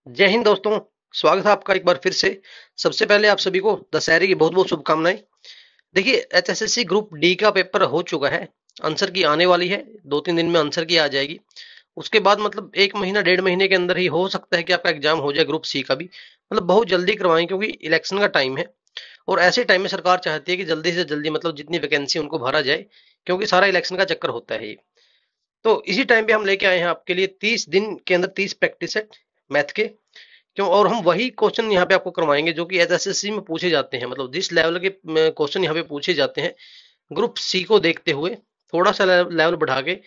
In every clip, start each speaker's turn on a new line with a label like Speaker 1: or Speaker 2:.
Speaker 1: जय हिंद दोस्तों। स्वागत है आपका एक बार फिर से। सबसे पहले आप सभी को दशहरे की बहुत बहुत शुभकामनाएं। देखिए, एचएसएससी ग्रुप डी का पेपर हो चुका है। आंसर की आने वाली है, 2-3 दिन में आंसर की आ जाएगी। उसके बाद मतलब 1 महीना 1.5 महीने के अंदर ही हो सकता है कि आपका एग्जाम हो जाए ग्रुप सी का भी। मतलब बहुत जल्दी करवाएं क्योंकि इलेक्शन का टाइम है। और ऐसे टाइम में सरकार चाहती है कि जल्दी से जल्दी मतलब जितनी वैकेंसी उनको भरा जाए, क्योंकि सारा इलेक्शन का चक्कर होता है ये। तो इसी टाइम पे हम लेके आए हैं आपके लिए 30 दिन के अंदर 30 प्रैक्टिस सेट मैथ के। क्यों, और हम वही क्वेश्चन यहाँ पे आपको करवाएंगे जो कि एचएसएससी में पूछे जाते हैं। मतलब जिस लेवल के क्वेश्चन यहाँ पे पूछे जाते हैं ग्रुप सी को देखते हुए, थोड़ा सा लेवल बढ़ा के,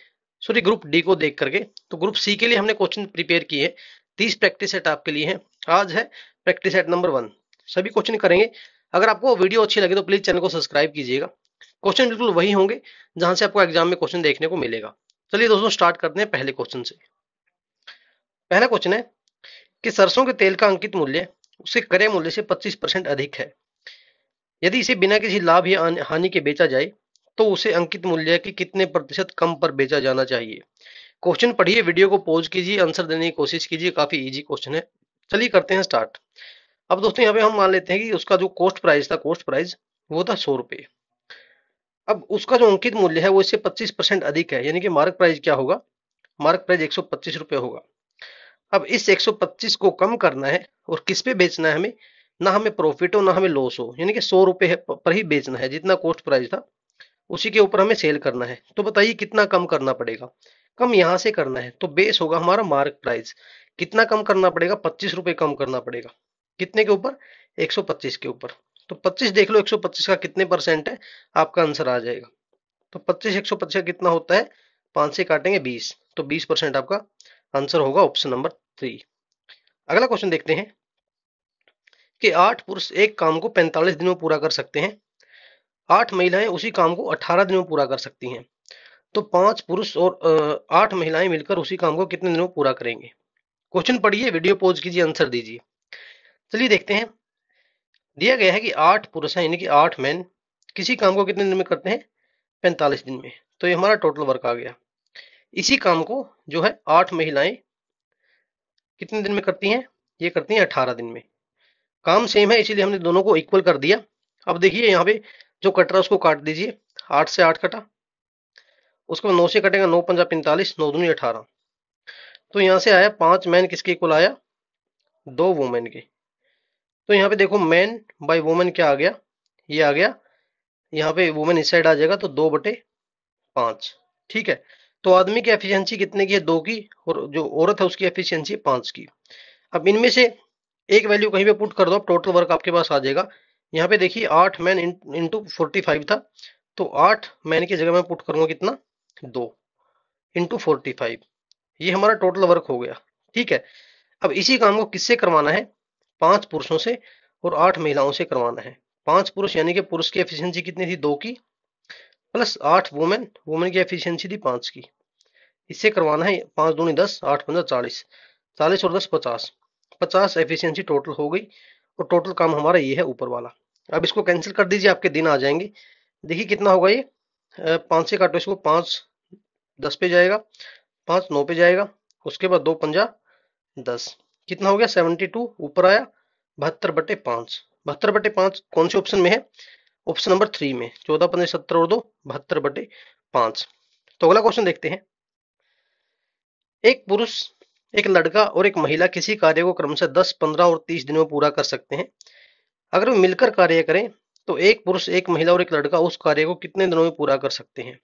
Speaker 1: सॉरी ग्रुप डी को देख करके। तो ग्रुप सी के लिए हमने क्वेश्चन प्रिपेयर किए हैं। 30 प्रैक्टिस सेट आपके लिए हैं। आज है प्रैक्टिस सेट नंबर 1। सभी क्वेश्चन करेंगे। अगर आपको वीडियो अच्छी लगे तो प्लीज चैनल को सब्सक्राइब कीजिएगा। क्वेश्चन बिल्कुल वही होंगे जहां से आपको एग्जाम में क्वेश्चन देखने को मिलेगा। चलिए दोस्तों, स्टार्ट करते हैं पहले क्वेश्चन से। पहला क्वेश्चन है कि सरसों के तेल का अंकित मूल्य उसके क्रय मूल्य से 25% अधिक है। यदि इसे बिना किसी लाभ या हानि के बेचा जाए तो उसे अंकित मूल्य के कितने प्रतिशत कम पर बेचा जाना चाहिए। क्वेश्चन पढ़िए, वीडियो को पॉज कीजिए, आंसर देने की कोशिश कीजिए। काफी इजी क्वेश्चन है। चलिए करते हैं स्टार्ट। अब दोस्तों यहाँ पे हम मान लेते हैं कि उसका जो कॉस्ट प्राइस वो था 100 रुपए। अब उसका जो अंकित मूल्य है वो इससे 25% अधिक है, यानी कि मार्क प्राइस क्या होगा? मार्क प्राइस 125 रुपए होगा। अब इस 125 को कम करना है और किस पे बेचना है हमें? ना हमें प्रॉफिट हो ना हमें लॉस हो, यानी कि 100 रुपए पर ही बेचना है। जितना कॉस्ट प्राइस था उसी के ऊपर हमें सेल करना है। तो बताइए कितना कम करना पड़ेगा? कम यहां से करना है तो बेस होगा हमारा मार्क प्राइस। कितना कम करना पड़ेगा? 25 रुपए कम करना पड़ेगा। कितने के ऊपर? 125 के ऊपर। तो 25 देख लो, 125 का कितने परसेंट है, आपका आंसर आ जाएगा। तो 25 125 का कितना होता है? 5 से काटेंगे 20, तो 20% आपका आंसर होगा ऑप्शन नंबर 3। अगला क्वेश्चन देखते हैं कि 8 पुरुष एक काम को 45 दिनों में पूरा कर सकते हैं। 8 महिलाएं उसी काम को 18 दिनों में पूरा कर सकती हैं। तो 5 पुरुष और 8 महिलाएं मिलकर उसी काम को कितने दिनों में पूरा करेंगे? क्वेश्चन पढ़िए, वीडियो पॉज कीजिए, आंसर दीजिए। चलिए देखते हैं। दिया गया है कि 8 पुरुष हैं, यानी कि 8 मैन किसी काम को कितने दिन में करते हैं? 45 दिन में। तो ये हमारा टोटल वर्क आ गया। इसी काम को जो है 8 महिलाएं कितने दिन में करती हैं? ये करती हैं 18 दिन में। काम सेम है इसीलिए हमने दोनों को इक्वल कर दिया। अब देखिए यहाँ पे जो कट रहा है उसको काट दीजिए। 8 से 8 कटा, उसके बाद 9 से कटेगा, 9 पंजा 45, 9 दूनी 18। तो यहाँ से आया 5 मैन किसके इक्वल आया? 2 वुमेन के। तो यहाँ पे देखो मैन बाय वुमेन क्या आ गया? ये आ गया। यहाँ पे वुमेन इस साइड आ जाएगा तो 2/5। ठीक है। तो आदमी की एफिशिएंसी कितने की है? 2 की। और जो औरत है उसकी एफिशिएंसी है 5 की। अब इनमें से एक वैल्यू कहीं पे पुट कर दो, अब टोटल वर्क आपके पास आ जाएगा। यहाँ पे देखिए 8 मैन इंटू 45 था, तो 8 मैन की जगह मैं पुट करूंगा कितना? 2 इंटू 45। ये हमारा टोटल वर्क हो गया। ठीक है। अब इसी काम को किससे करवाना है? 5 पुरुषों से और 8 महिलाओं से करवाना है। 5 पुरुष यानी कि पुरुष की एफिशिएंसी कितनी थी? 2 की, प्लस 8 वुमेन, वुमेन की एफिशिएंसी थी 5 की। इससे करवाना है 5 दूनी 10, 8 पंजा 40, 40 और 10 50। 50 एफिशिएंसी टोटल हो गई। और टोटल काम हमारा ये है ऊपर वाला। अब इसको कैंसिल कर दीजिए, आपके दिन आ जाएंगे। देखिए कितना होगा ये? 5 से काटो इसको, 5 10 पे जाएगा, 5 9 पे जाएगा, उसके बाद 2 पंजा 10। कितना हो गया? 72 ऊपर आया। 72/5। 72/5 कौन से ऑप्शन में है? ऑप्शन नंबर 3 में। 14 15 70 और 2 72/5। तो अगला क्वेश्चन देखते हैं। एक पुरुष, एक लड़का और एक महिला किसी कार्य को क्रमशः 10 15 और 30 दिनों में पूरा कर सकते हैं। अगर वे मिलकर कार्य करें तो एक पुरुष, एक महिला और एक लड़का उस कार्य को कितने दिनों में पूरा कर सकते हैं?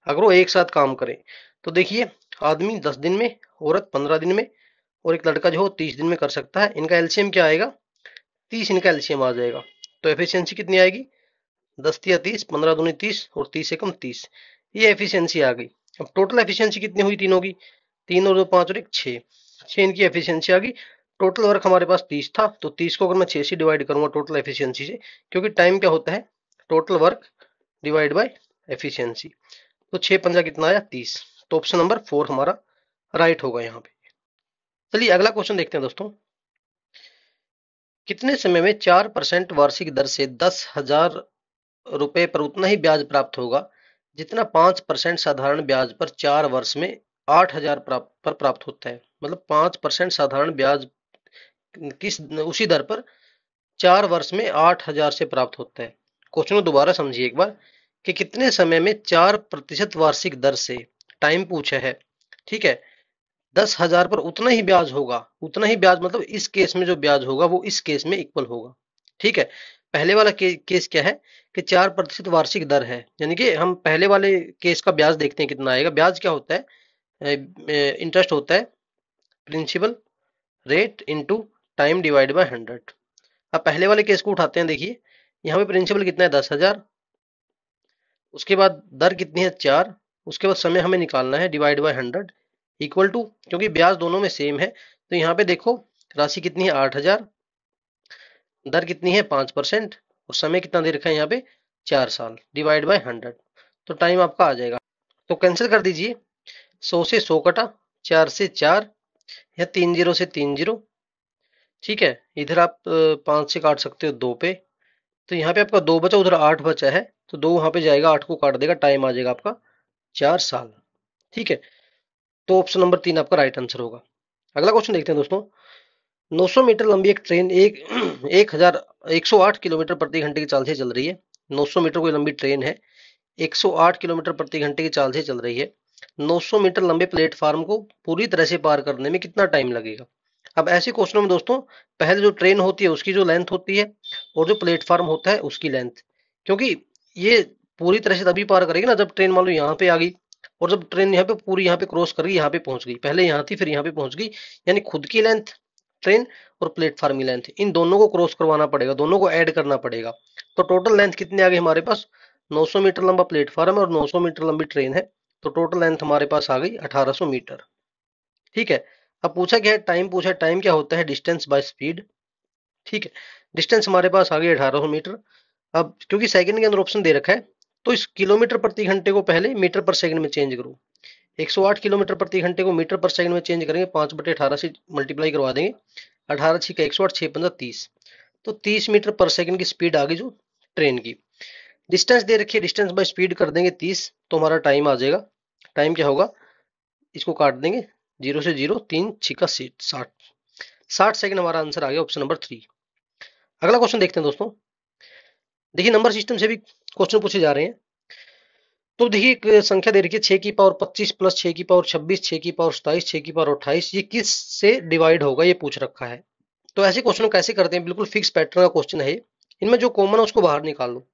Speaker 1: अगर वो एक साथ काम करें तो देखिए, आदमी 10 दिन में, औरत 15 दिन में, और एक लड़का जो हो 30 दिन में कर सकता है। इनका एलसीएम क्या आएगा? 30 इनका एलसीएम आ जाएगा। तो एफिशिएंसी कितनी आएगी? 10 या 30, 15 दूनी 30 और 30 से कम 30। ये एफिशिएंसी आ गई। अब टोटल एफिशिएंसी कितनी हुई तीनों की? 3 और 2 5 और 1 6। 6 इनकी एफिशिएंसी आ गई। टोटल वर्क हमारे पास 30 था, तो 30 को अगर मैं 6 से डिवाइड करूंगा टोटल एफिशिएंसी से, क्योंकि टाइम क्या होता है? Total work divide by efficiency. तो 6 पंजा कितना आया? 30। तो ऑप्शन नंबर 4 हमारा राइट होगा यहाँ पे। चलिए अगला क्वेश्चन देखते हैं दोस्तों। कितने समय में 4% वार्षिक दर से 10,000 रुपए पर उतना ही ब्याज प्राप्त होगा जितना 5% साधारण ब्याज पर 4 वर्ष में 8,000 पर प्राप्त होता है? मतलब 5% साधारण ब्याज किस उसी दर पर 4 वर्ष में 8,000 से प्राप्त होता है। क्वेश्चन को दोबारा समझिए एक बार कि कितने समय में 4% वार्षिक दर से, टाइम पूछा है, ठीक है, 10,000 पर उतना ही ब्याज होगा। उतना ही ब्याज मतलब इस केस में जो ब्याज होगा वो इस केस में इक्वल होगा। ठीक है, पहले वाला केस क्या है कि 4% वार्षिक दर है, यानी कि हम पहले वाले केस का ब्याज देखते हैं कितना आएगा। ब्याज क्या होता है? इंटरेस्ट होता है principal rate into time divide by 100। अब पहले वाले केस को उठाते हैं। देखिए यहाँ पे प्रिंसिपल कितना है 10,000, उसके बाद दर कितनी है 4, उसके बाद समय हमें निकालना है डिवाइड बाय 100 इक्वल टू, क्योंकि ब्याज दोनों में सेम है तो यहाँ पे देखो राशि कितनी है 8,000, दर कितनी है 5% और समय कितना दे रखा है यहाँ पे 4 साल, डिवाइड बाय 100। तो टाइम आपका आ जाएगा। तो कैंसिल कर दीजिए, 100 से 100 कटा, 4 से 4 या 3 जीरो से 3 जीरो। ठीक है, इधर आप 5 से काट सकते हो 2 पे, तो यहाँ पे आपका 2 बचा, उधर 8 बचा है तो 2 वहां पे जाएगा, 8 को काट देगा, टाइम आ जाएगा आपका 4 साल। ठीक है, तो ऑप्शन नंबर 3 आपका राइट आंसर होगा। अगला क्वेश्चन देखते हैं दोस्तों। 900 मीटर लंबी एक ट्रेन एक 108 किलोमीटर प्रति घंटे की चाल से चल रही है। 900 मीटर कोई लंबी ट्रेन है, 108 किलोमीटर प्रति घंटे की चाल से चल रही है। 900 मीटर लंबे प्लेटफार्म को पूरी तरह से पार करने में कितना टाइम लगेगा? अब ऐसे क्वेश्चनों में दोस्तों पहले जो ट्रेन होती है उसकी जो लेंथ होती है और जो प्लेटफार्म होता है उसकी लेंथ, क्योंकि ये पूरी तरह से तभी पार करेगी ना जब ट्रेन मान लो यहाँ पे आ गई और जब ट्रेन यहाँ पे पूरी यहाँ पे क्रॉस कर गई, यहाँ पे पहुंच गई, पहले यहाँ थी फिर यहाँ पे पहुंच गई, यानी खुद की लेंथ ट्रेन और प्लेटफार्म की लेंथ इन दोनों को क्रॉस करवाना पड़ेगा, दोनों को ऐड करना पड़ेगा। तो टोटल लेंथ कितनी आ गई हमारे पास? 900 मीटर लंबा प्लेटफार्म है और 900 मीटर लंबी ट्रेन है, तो टोटल लेंथ हमारे पास आ गई 1800 मीटर। ठीक है, अब पूछा क्या है? टाइम पूछा है। टाइम क्या होता है? Distance by speed. ठीक है, डिस्टेंस हमारे पास आ गई 1800 मीटर। अब क्योंकि सेकंड के अंदर ऑप्शन दे रखा है तो इस किलोमीटर प्रति घंटे को पहले मीटर पर सेकंड में चेंज करो। 108 किलोमीटर प्रति घंटे को मीटर पर सेकंड में चेंज करेंगे, 5/18 से मल्टीप्लाई करवा देंगे, 18 6 108 6 15 30, तो 30 मीटर पर सेकंड की स्पीड आ गई जो ट्रेन की। डिस्टेंस दे रखी है, डिस्टेंस बाय स्पीड कर देंगे 30, तो हमारा टाइम आ जाएगा। टाइम क्या होगा? इसको काट देंगे, 0 से 0, 3 छिका 60, 60 सेकंड हमारा आंसर आ गया, ऑप्शन नंबर 3। अगला क्वेश्चन देखते हैं दोस्तों। देखिए नंबर सिस्टम से भी क्वेश्चन पूछे जा रहे हैं। तो देखिए एक संख्या दे रखी है 6 की पावर 25 प्लस 6 की पावर 26, 6 की पावर 27, 6 की पावर 28, ये किस से डिवाइड होगा ये पूछ रखा है। तो ऐसे क्वेश्चन कैसे करते हैं? बिल्कुल फिक्स पैटर्न का क्वेश्चन है। इनमें जो कॉमन है उसको बाहर निकाल लो।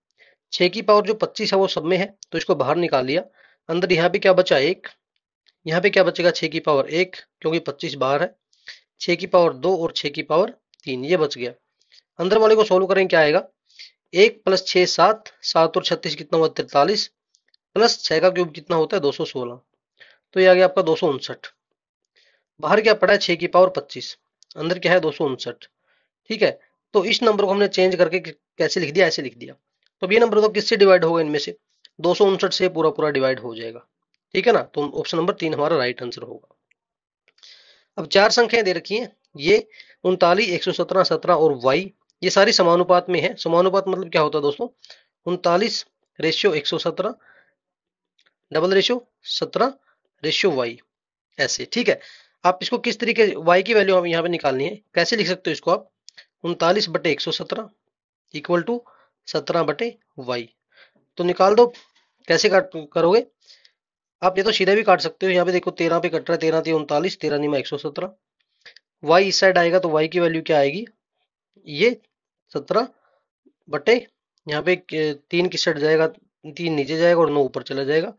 Speaker 1: 6 की पावर जो 25 है वो सब में है तो इसको बाहर निकाल लिया। अंदर यहाँ पे क्या बचा? 1। यहाँ पे क्या बचेगा? 6 की पावर 1, क्योंकि 25 बाहर है। 6 की पावर 2 और 6 की पावर 3, ये बच गया। अंदर वाले को सोल्व करें, क्या आएगा? 1 प्लस 6 7, 7 और 36 कितना हुआ? 43, प्लस 6 का क्यूब कितना होता है? 216, तो ये आ गया आपका 259। बाहर क्या पड़ा है? 6 की पावर 25, अंदर क्या है? 259। ठीक है, तो इस नंबर को हमने चेंज करके कैसे लिख दिया? ऐसे लिख दिया। तो अब ये नंबर तो किससे डिवाइड होगा? इनमें से 259 से पूरा पूरा डिवाइड हो जाएगा। ठीक है ना, तो ऑप्शन नंबर 3 हमारा राइट आंसर होगा। अब 4 संख्याएं दे रखी हैं, ये 39 117 17 और y, ये सारी समानुपात में है। समानुपात मतलब क्या होता है दोस्तों? 39/117, डबल रेशियो 17/y, ऐसे। ठीक है, आप इसको किस तरीके y की वैल्यू हम यहाँ पे निकालनी है, कैसे लिख सकते हो इसको आप? 39/117 इक्वल टू 17/y, तो निकाल दो। कैसे काट करोगे आप? ये तो सीधा भी काट सकते हो। यहाँ पे देखो 13 पे कट रहा है, 13 3 39, 13 9 117। y इस साइड आएगा तो y की वैल्यू क्या आएगी? ये 17 बटे, यहाँ पे 3 किस साइड जाएगा? 3 नीचे जाएगा और 9 ऊपर चला जाएगा।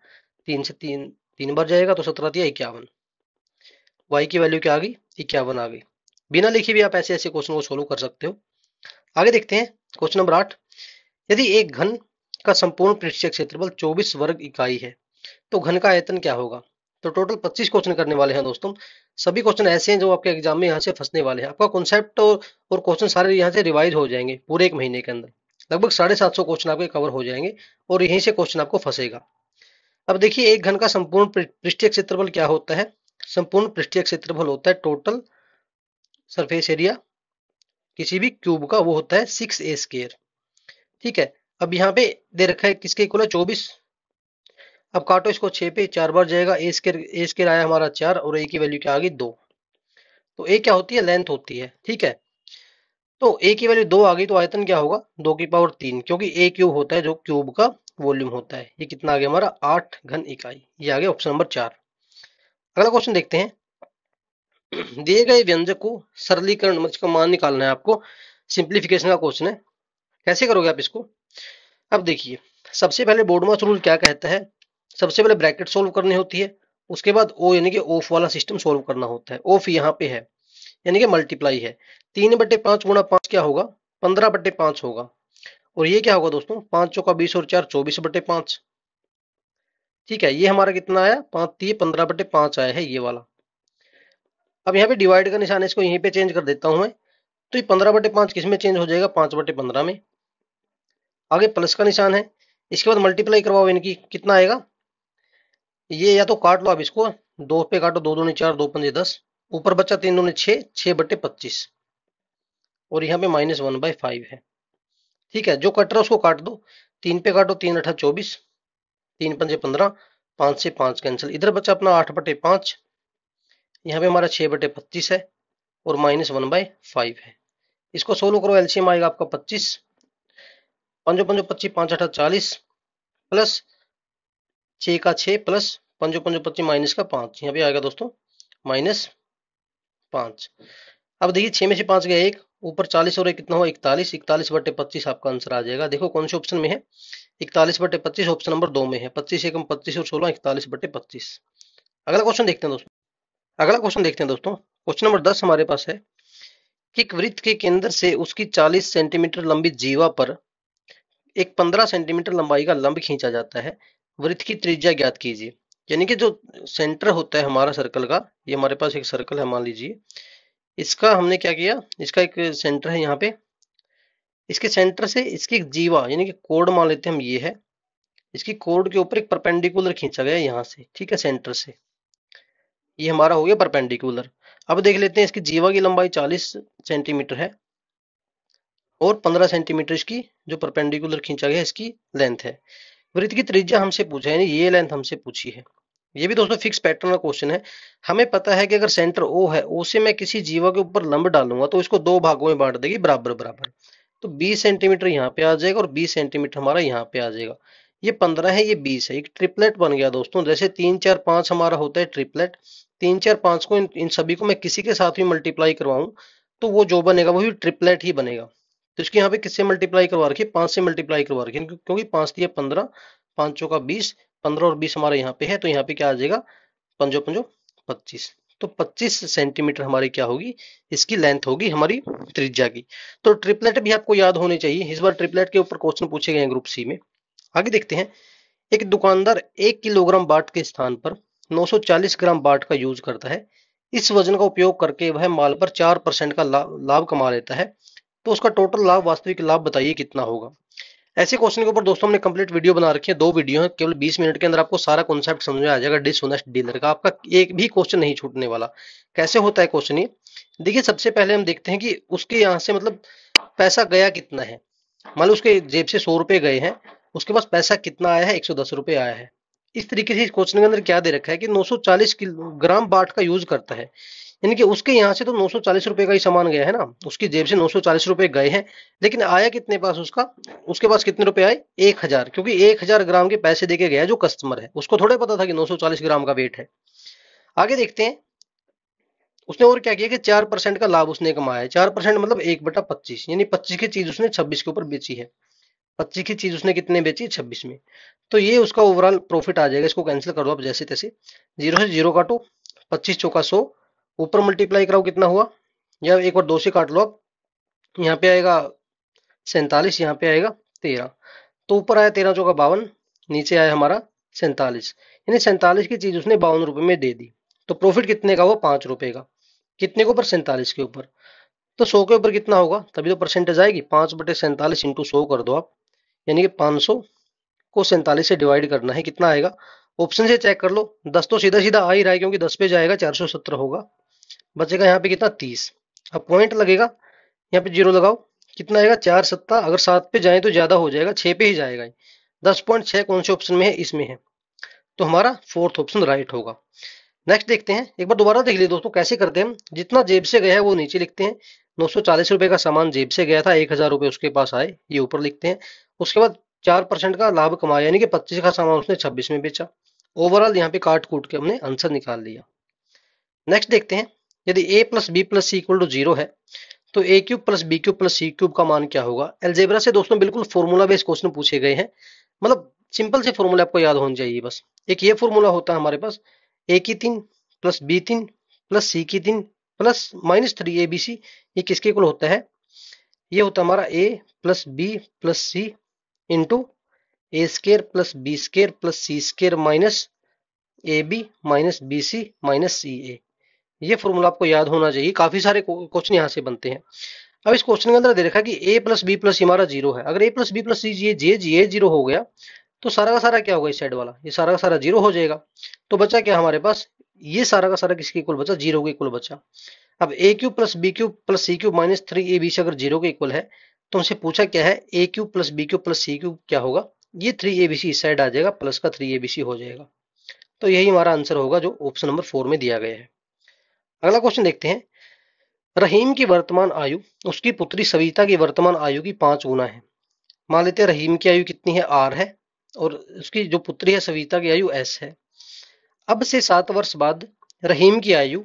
Speaker 1: 3 से 3 3 बार जाएगा तो 17 दिया 51। y की वैल्यू क्या आ गई? 51 आ गई। बिना लिखे भी आप ऐसे ऐसे क्वेश्चन को सोल्व कर सकते हो। आगे देखते हैं क्वेश्चन नंबर 8। यदि एक घन का संपूर्ण पृष्ठीय क्षेत्रफल 24 वर्ग इकाई है तो घन का आयतन क्या होगा? तो टोटल 25 क्वेश्चन करने वाले हैं दोस्तों। सभी क्वेश्चन ऐसे हैं जो आपके एग्जाम में यहाँ से फंसने वाले हैं। आपका कॉन्सेप्ट और क्वेश्चन सारे यहाँ से रिवाइज हो जाएंगे पूरे एक महीने के अंदर। लगभग 750 क्वेश्चन आपके कवर हो जाएंगे और यहीं से क्वेश्चन आपको फंसेगा। अब देखिए एक घन का संपूर्ण पृष्ठीय क्षेत्रफल क्या होता है? संपूर्ण पृष्ठीय क्षेत्रफल होता है टोटल सरफेस एरिया किसी भी क्यूब का, वो होता है 6a²। ठीक है, अब यहाँ पे दे रखा है किसके इक्वल है? 24। अब काटो इसको 6 पे, 4 बार जाएगा, ए स्केयर आया हमारा 4 और ए की वैल्यू क्या आ गई? 2। तो ए क्या होती है? लेंथ होती है। ठीक है, तो a की वैल्यू 2 आ गई तो आयतन क्या होगा 2 की पावर 3, क्योंकि a क्यूब होता है जो क्यूब का वॉल्यूम होता है। ये कितना आ गया हमारा 8 घन इकाई। ये आ गया ऑप्शन नंबर 4। अगला क्वेश्चन देखते हैं। दिए गए व्यंजक को सरलीकरण मतलब इसका मान निकालना है आपको। सिंप्लीफिकेशन का क्वेश्चन है। कैसे करोगे आप इसको? अब देखिए, सबसे पहले बोर्डमास रूल क्या कहता है? सबसे पहले ब्रैकेट सोल्व करनी होती है, उसके बाद ओ यानी कि ऑफ वाला सिस्टम सोल्व करना होता है। ऑफ यहाँ पे है यानी कि मल्टीप्लाई है। 3/5 गुणा 5 क्या होगा? 15/5 होगा। और ये क्या होगा दोस्तों? 5 चौका 20 और 4 24/5। ठीक है, ये हमारा कितना आया? 5 3 15/5 आया है ये वाला। अब यहाँ पे डिवाइड का निशान है, इसको यहीं पे चेंज कर देता हूं मैं। तो ये 15/5 किस में चेंज हो जाएगा? 5/15 में। आगे प्लस का निशान है, इसके बाद मल्टीप्लाई करवाओ इनकी, कितना आएगा? ये या तो काट लो आप इसको, 2 पे काटो, 2 दूनी 4, 2 पंजे 10, ऊपर बच्चा 3 दूनी 6, 6/25 और यहाँ पे -1/5 है। ठीक है, जो कट रहा है उसको काट दो। 3 पे काटो, 3 8 24, 3 पंजे 15, 5 से 5 कैंसिल, इधर बच्चा अपना 8/5, यहाँ पे हमारा 6/25 है और -1/5 है। इसको सोल्व करो, एलसीएम आएगा आपका 25, 5 5 25, 5 8 40 प्लस 6 का 6 प्लस 5 5 25 माइनस का 5, यहाँ पे आएगा दोस्तों -5। अब देखिए 6 में से 5 गया 1, ऊपर 40 और 1 कितना हुआ 41, 41/25 आपका आंसर आ जाएगा। देखो कौन से ऑप्शन में है? 41/25 ऑप्शन नंबर 2 में है। 25 एकम 25 और 16 41/25। अगला क्वेश्चन देखते हैं दोस्तों। अगला क्वेश्चन देखते हैं दोस्तों। क्वेश्चन नंबर 10 हमारे पास है कि एक वृत्त के केंद्र से उसकी 40 सेंटीमीटर लंबी जीवा पर एक 15 सेंटीमीटर लंबाई का लंब खींचा जाता है। वृत्त की त्रिज्या ज्ञात कीजिए। यानी कि जो सेंटर होता है हमारा सर्कल का, ये हमारे पास एक सर्कल है मान लीजिए, इसका हमने क्या किया, इसका एक सेंटर है यहाँ पे, इसके सेंटर से इसकी एक जीवा यानी कि कोड मान लेते हैं हम, ये है, इसकी कोड के ऊपर एक परपेंडिकुलर खींचा गया यहाँ से, ठीक है, सेंटर से, ये हमारा हो गया परपेंडिकुलर। अब देख लेते हैं, इसकी जीवा की लंबाई 40 सेंटीमीटर है और 15 सेंटीमीटर इसकी जो परपेंडिकुलर खींचा गया इसकी लेंथ है। वृत्त की त्रिज्या हमसे पूछा है, यानी ये लेंथ हमसे पूछी है। ये भी दोस्तों फिक्स पैटर्न का क्वेश्चन है। हमें पता है कि अगर सेंटर ओ है, ओ से मैं किसी जीवा के ऊपर लंब डालूंगा तो इसको दो भागों में बांट देगी बराबर बराबर। तो 20 सेंटीमीटर यहाँ पे आ जाएगा और 20 सेंटीमीटर हमारा यहाँ पे आ जाएगा। ये 15 है, ये 20 है, एक ट्रिपलेट बन गया दोस्तों। जैसे 3 4 5 हमारा होता है ट्रिपलेट, 3 4 5 को इन सभी को मैं किसी के साथ भी मल्टीप्लाई करवाऊं तो वो जो बनेगा वो भी ट्रिपलेट ही बनेगा। तो इसके यहाँ पे किससे मल्टीप्लाई करवा रखी है? 5 से मल्टीप्लाई करवा रखी है, क्योंकि 5 दिया 15, 5 चौका 20, 15 और 20 हमारे यहाँ पे है, तो यहाँ पे क्या आ जाएगा? 5 5 25। तो 25 सेंटीमीटर हमारी क्या होगी? इसकी लेंथ होगी हमारी त्रिज्या की। तो ट्रिपलेट भी आपको याद होने चाहिए। इस बार ट्रिपलेट के ऊपर क्वेश्चन पूछे गए हैं ग्रुप सी में। आगे देखते हैं। एक दुकानदार 1 किलोग्राम बाट के स्थान पर 940 ग्राम बाट का यूज करता है। इस वजन का उपयोग करके वह माल पर 4% का लाभ कमा लेता है। तो उसका टोटल लाभ, वास्तविक लाभ बताइए कितना होगा। ऐसे क्वेश्चन के ऊपर दोस्तों हमने कंप्लीट वीडियो बना रखी है, 2 वीडियो है, केवल 20 मिनट के अंदर आपको सारा कॉन्सेप्ट समझ में आ जाएगा डिसऑनेस्ट डीलर का। आपका एक भी क्वेश्चन नहीं छूटने वाला। कैसे होता है क्वेश्चन ये? देखिए, सबसे पहले हम देखते हैं कि उसके यहाँ से मतलब पैसा गया कितना है। मान लो उसके जेब से 100 रुपए गए हैं, उसके पास पैसा कितना आया है? 110 रुपए आया है। इस तरीके से इस क्वेश्चन के अंदर क्या दे रखा है कि 940 ग्राम बाट का यूज करता है, यानी कि उसके यहाँ से तो 940 रुपए का ही सामान गया है ना, उसकी जेब से 940 रुपए गए हैं, लेकिन आया कितने पास उसका? उसके पास कितने रुपए आए? 1000, क्योंकि 1000 ग्राम के पैसे देके गया जो कस्टमर है, उसको थोड़े पता था कि 940 ग्राम का वेट है। आगे देखते हैं, उसने और क्या किया कि 4% का लाभ उसने कमाया है। 4% मतलब 1/25, यानी 25 की चीज उसने 26 के ऊपर बेची है। 25 की चीज उसने कितने बेची? 26 में। तो ये उसका ओवरऑल प्रॉफिट आ जाएगा। इसको कैंसिल कर दो आप जैसे तैसे, 0 से 0 काटो, 25 चौका 100, ऊपर मल्टीप्लाई कराओ कितना हुआ, या एक बार 2 से काट लो आप, यहाँ पे आएगा 47, यहाँ पे आएगा 13। तो ऊपर आया 13 चौका 52, नीचे आया हमारा 47, यानी 47 की चीज उसने 52 रुपए में दे दी। तो प्रॉफिट कितने का हुआ? 5 रुपए का। कितने के ऊपर? 47 के ऊपर। तो 100 के ऊपर कितना होगा? तभी तो परसेंटेज आएगी। 5/47 इंटू 100 कर दो आप, यानी कि 500 को 47 से डिवाइड करना है, कितना आएगा? ऑप्शन से चेक कर लो, 10 तो सीधा सीधा आ ही रहा है, क्योंकि 10 पे जाएगा 470 होगा, बचेगा यहाँ पे कितना? 30। अब पॉइंट लगेगा, यहाँ पे 0 लगाओ, कितना आएगा? 4 सत्ता, अगर 7 पे जाए तो ज्यादा हो जाएगा, 6 पे ही जाएगा। 10.6 कौन से ऑप्शन में है? इसमें है। तो हमारा फोर्थ ऑप्शन राइट होगा। नेक्स्ट देखते हैं, एक बार दोबारा देख लीजिए दोस्तों कैसे करते हैं हम। जितना जेब से गया है वो नीचे लिखते हैं, 940 रुपए का सामान जेब से गया था, 1000 रुपए उसके पास आए, ये ऊपर लिखते हैं। उसके बाद 4% का लाभ कमाया, यानी कि 25 का सामान उसने 26 में बेचा। ओवरऑल यहाँ पे काट कूट के हमने आंसर निकाल लिया। नेक्स्ट देखते हैं, यदि a plus B plus c equal to 0 है तो a cube plus b cube plus c cube का मान क्या होगा। अलजेब्रा से दोस्तों बिल्कुल फॉर्मूला बेस्ड क्वेश्चन पूछे गए हैं, मतलब सिंपल से फॉर्मूला आपको याद होना चाहिए बस। एक ये फॉर्मूला होता है हमारे पास, a की 3 प्लस बी 3 प्लस सी की 3 प्लस -3abc, ये किसके इक्वल होता है, ये होता है हमारा a plus B plus C into A square plus B square plus C square minus A B minus B C minus C A. ये फॉर्मूला आपको याद होना चाहिए, काफी सारे क्वेश्चन यहाँ से बनते हैं। अब इस क्वेश्चन के अंदर दे रखा है कि a प्लस बी प्लस हमारा 0 है। अगर a प्लस बी प्लस सी ये 0 हो गया तो सारा का सारा क्या होगा, इस साइड वाला ये सारा का सारा 0 हो जाएगा। तो बचा क्या हमारे पास, ये सारा का सारा किसके इक्वल बचा, 0 के इक्वल बचा। अब a cube plus b cube plus c cube minus 3abc अगर 0 के इक्वल है तो हमसे पूछा क्या है, a cube plus b cube plus c cube क्या होगा, ये 3abc इस साइड आ जाएगा, प्लस का 3abc हो जाएगा। तो यही हमारा आंसर होगा जो ऑप्शन नंबर 4 में दिया गया है। अगला क्वेश्चन देखते हैं, रहीम की वर्तमान आयु उसकी पुत्री सविता की वर्तमान आयु की 5 गुना है। मान लेते हैं रहीम की आयु कितनी है, r है, और उसकी जो पुत्री है सविता की आयु s है। अब से 7 वर्ष बाद रहीम की आयु,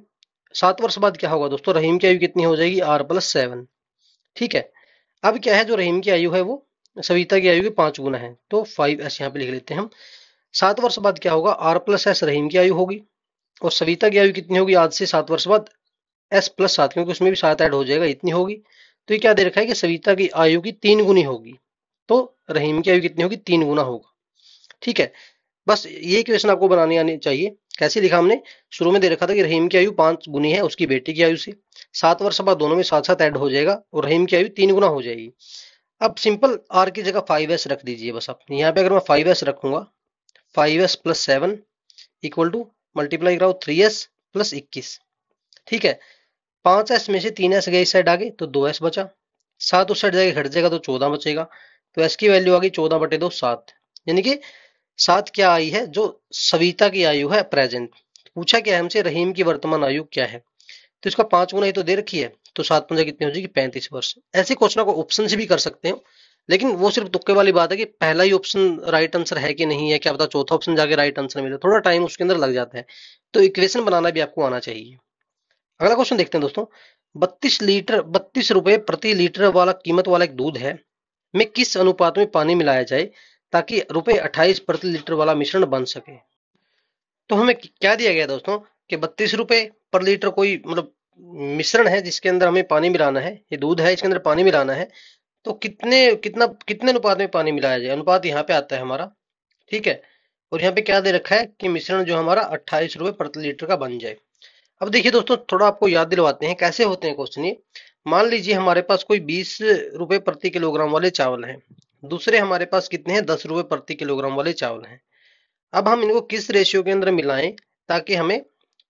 Speaker 1: 7 वर्ष बाद क्या होगा दोस्तों, रहीम की आयु कितनी हो जाएगी, r प्लस 7। ठीक है, अब क्या है, जो रहीम की आयु है वो सविता की आयु की 5 गुना है, तो 5s यहाँ पे लिख लेते हैं हम। 7 वर्ष बाद क्या होगा, r प्लस s रहीम की आयु होगी, और सविता की आयु कितनी होगी आज से 7 वर्ष बाद, s प्लस 7, क्योंकि उसमें भी 7 ऐड हो जाएगा, इतनी होगी। तो ये क्या दे रखा है कि सविता की आयु की 3 गुनी होगी, तो रहीम की आयु कितनी होगी, 3 गुना होगा। ठीक है, बस ये इक्वेशन आपको बनानी आनी चाहिए। कैसे लिखा हमने, शुरू में दे रखा था कि रहीम की आयु 5 गुनी है उसकी बेटी की आयु से, 7 वर्ष बाद दोनों में साथ साथ ऐड हो जाएगा और रहीम की आयु 3 गुना हो जाएगी। अब सिंपल r की जगह 5s रख दीजिए बस आप यहाँ पे। अगर मैं 5s रखूंगा, 5s plus 7 equal to multiply कराओ 3s प्लस 21। ठीक है, 5s में से 3s गए इस साइड आगे तो 2s बचा, 7 उस साइड जाके घट जाएगा तो 14 बचेगा। तो s की वैल्यू आ गई 14/2 7, यानी कि 7 क्या आई है, जो सविता की आयु है प्रेजेंट। पूछा क्या है हमसे, रहीम की वर्तमान आयु क्या है, तो इसका 5 गुना ही तो दे रखी है, तो 7 पंजा कितनी हो जाएगी, 35 वर्ष। ऐसे क्वेश्चन को ऑप्शन से भी कर सकते हो, लेकिन वो सिर्फ तुक्के वाली बात है कि पहला ही ऑप्शन राइट आंसर है कि नहीं है, क्या पता चौथा ऑप्शन जाके राइट आंसर मिले, थोड़ा टाइम उसके अंदर लग जाता है। तो इक्वेशन बनाना भी आपको आना चाहिए। अगला क्वेश्चन देखते हैं दोस्तों, 32 रुपए प्रति लीटर वाला कीमत वाला एक दूध है में किस अनुपात में पानी मिलाया जाए ताकि ₹28 प्रति लीटर वाला मिश्रण बन सके। तो हमें क्या दिया गया दोस्तों कि 32 रुपए पर लीटर कोई मतलब मिश्रण है जिसके अंदर हमें पानी मिलाना है, ये दूध है इसके अंदर पानी मिलाना है, तो कितने अनुपात में पानी मिलाया जाए, अनुपात यहाँ पे आता है हमारा। ठीक है, और यहाँ पे क्या दे रखा है कि मिश्रण जो हमारा 28 रुपए प्रति लीटर का बन जाए। अब देखिए दोस्तों, थोड़ा आपको याद दिलवाते हैं कैसे होते हैं क्वेश्चन ये। मान लीजिए हमारे पास कोई 20 रुपए प्रति किलोग्राम वाले चावल हैं, दूसरे हमारे पास कितने हैं, 10 रुपए प्रति किलोग्राम वाले चावल हैं। अब हम इनको किस रेशियो के अंदर मिलाएं ताकि हमें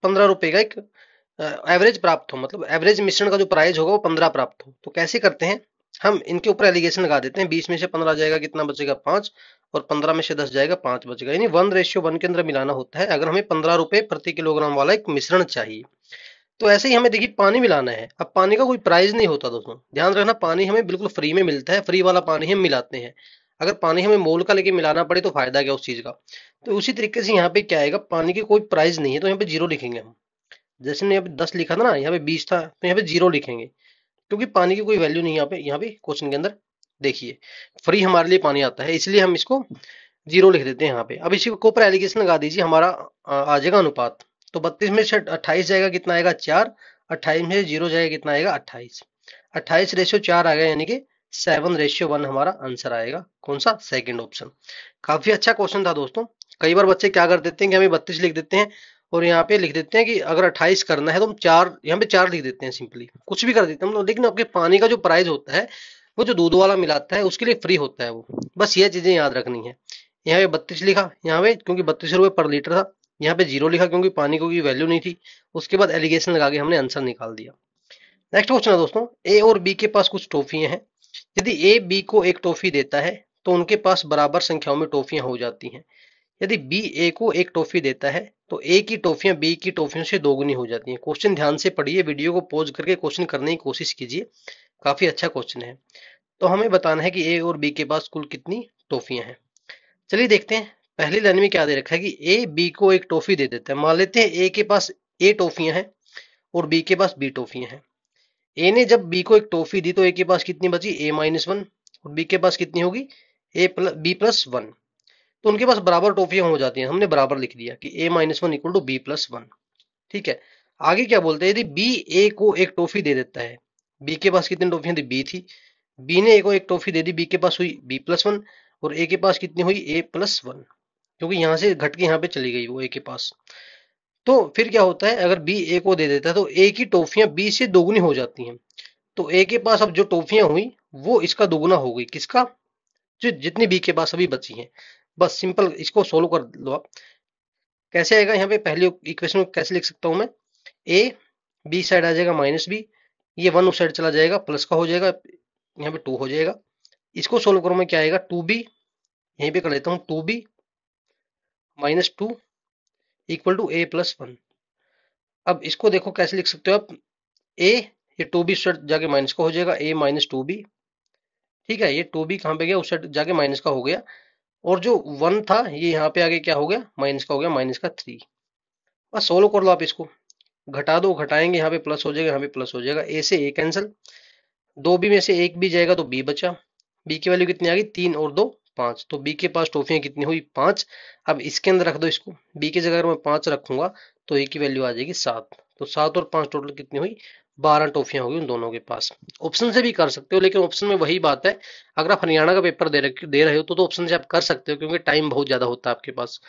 Speaker 1: 15 रुपए का एक एवरेज प्राप्त हो, मतलब एवरेज मिश्रण का जो प्राइस होगा वो 15 प्राप्त हो। तो कैसे करते हैं, हम इनके ऊपर एलिगेशन लगा देते हैं, 20 में से 15 जाएगा कितना बचेगा 5, और 15 में से 10 जाएगा 5 बचेगा, यानी 1:1 के अंदर मिलाना होता है अगर हमें 15 रुपए प्रति किलोग्राम वाला एक मिश्रण चाहिए। तो ऐसे ही हमें देखिए पानी मिलाना है। अब पानी का कोई प्राइस नहीं होता दोस्तों, ध्यान रखना, पानी हमें बिल्कुल फ्री में मिलता है, फ्री वाला पानी हम मिलाते हैं। अगर पानी हमें मोल का लेके मिलाना पड़े तो फायदा क्या उस चीज का। तो उसी तरीके से यहाँ पे क्या आएगा, पानी की कोई प्राइस नहीं है तो यहाँ पे 0 लिखेंगे हम। जैसे यहाँ पे 10 लिखा था ना, यहाँ पे 20 था, तो यहाँ पे 0 लिखेंगे, क्योंकि पानी की कोई वैल्यू नहीं यहाँ पे क्वेश्चन के अंदर। देखिए फ्री हमारे लिए पानी आता है, इसलिए हम इसको 0 लिख देते हैं यहाँ पे। अब इसी को ऊपर एलिगेशन लगा दीजिए, हमारा आ जाएगा अनुपात। तो 32 में से 28 जाएगा कितना आएगा 4, 28 में से 0 जाएगा कितना आएगा 28, 28:4 आ गया, यानी कि 7:1 हमारा आंसर आएगा। कौन सा, सेकंड ऑप्शन। काफी अच्छा क्वेश्चन था दोस्तों। कई बार बच्चे क्या कर देते हैं कि हमें 32 लिख देते हैं और यहाँ पे लिख देते हैं कि अगर 28 करना है तो हम 4, यहाँ पे 4 लिख देते हैं, सिंपली कुछ भी कर देते हैं हम लोग। लेकिन आपके पानी का जो प्राइस होता है वो जो दूध वाला मिलाता है उसके लिए फ्री होता है वो, बस ये चीजें याद रखनी है। यहाँ पे 32 लिखा, यहाँ पे क्योंकि 32 रुपए पर लीटर था, यहाँ पे 0 लिखा क्योंकि पानी को की वैल्यू नहीं थी। उसके बाद एलिगेशन लगा के हमने आंसर निकाल दिया। नेक्स्ट क्वेश्चन है दोस्तों, ए और बी के पास कुछ टॉफियां हैं। यदि ए बी को एक टॉफी देता है तो उनके पास बराबर संख्याओं में टॉफियां हो जाती हैं। यदि बी ए को एक टॉफी देता है तो ए की टॉफियां बी की टॉफियों से दोगुनी हो जाती हैं। क्वेश्चन ध्यान से पढ़िए, वीडियो को पॉज करके क्वेश्चन करने की कोशिश कीजिए, काफी अच्छा क्वेश्चन है। तो हमें बताना है कि ए और बी के पास कुल कितनी टॉफियां हैं। चलिए देखते हैं, पहली लाइन में क्या दे रखा है कि ए बी को एक टॉफी दे देता है। मान लेते हैं ए के पास ए टॉफियां हैं और बी के पास बी टॉफियां हैं। ए ने जब बी को एक टॉफी दी तो ए के पास कितनी बची, ए माइनस वन, और बी के पास कितनी होगी, ए प्लस बी प्लस वन। तो उनके पास बराबर टॉफियां हो जाती हैं, हमने बराबर लिख दिया कि A minus one equal to B plus one. ठीक है, आगे क्या बोलते हैं, यदि बी ए को एक टॉफी दे देता है, बी के पास कितनी टॉफियां थी, बी थी, बी ने ए को एक टॉफी दे दी, बी के पास हुई बी प्लस वन, और ए के पास कितनी हुई, ए प्लस वन, क्योंकि यहां से घट के यहाँ पे चली गई वो ए के पास। तो फिर क्या होता है, अगर बी ए को दे देता है तो ए की टॉफियां बी से दोगुनी हो जाती हैं। तो ए के पास अब जो टॉफियां हुई वो इसका दोगुना हो गई, किसका, जो जितनी बी के पास अभी बची हैं। बस सिंपल इसको सोल्व कर लो आप। कैसे आएगा, यहाँ पे पहले इक्वेशन को कैसे लिख सकता हूँ मैं, ए बी साइड आ जाएगा माइनस बी, ये वन उस साइड चला जाएगा, प्लस का हो जाएगा, यहाँ पे टू हो जाएगा। इसको सोल्व करूँ मैं, क्या आएगा, टू बी, यहीं पे कर लेता हूँ, two b minus two equal to a plus one. अब इसको देखो कैसे लिख सकते हो आप, ए, ये टू बी साइड जाके माइनस का हो जाएगा, ए माइनस टू बी। ठीक है, ये टू बी कहाँ पे गया, उस साइड जाके माइनस का हो गया, और जो वन था ये यहाँ पे आगे क्या हो गया, माइनस का हो गया, माइनस का थ्री। बस सोल्व कर लो आप इसको, घटा दो, घटाएंगे यहाँ पे प्लस हो जाएगा, यहाँ पे प्लस हो जाएगा, ए से ए कैंसिल, दो बी में से एक बी जाएगा तो बी बचा, बी की वैल्यू कितनी आ गई, तीन और दो पांच, तो बी के पास टॉफियां कितनी हुई, पांच। अब इसके अंदर रख दो इसको, बी की जगह अगर मैं पांच रखूंगा तो ए की वैल्यू आ जाएगी सात, तो सात और पांच टोटल कितनी हुई, बारह टॉफियां होगी उन दोनों के पास। ऑप्शन से भी कर सकते हो, लेकिन ऑप्शन में वही बात है, अगर आप हरियाणा का पेपर दे रहे हो तो ऑप्शन से आप कर सकते हो, क्योंकि टाइम बहुत ज्यादा होता है आपके पास,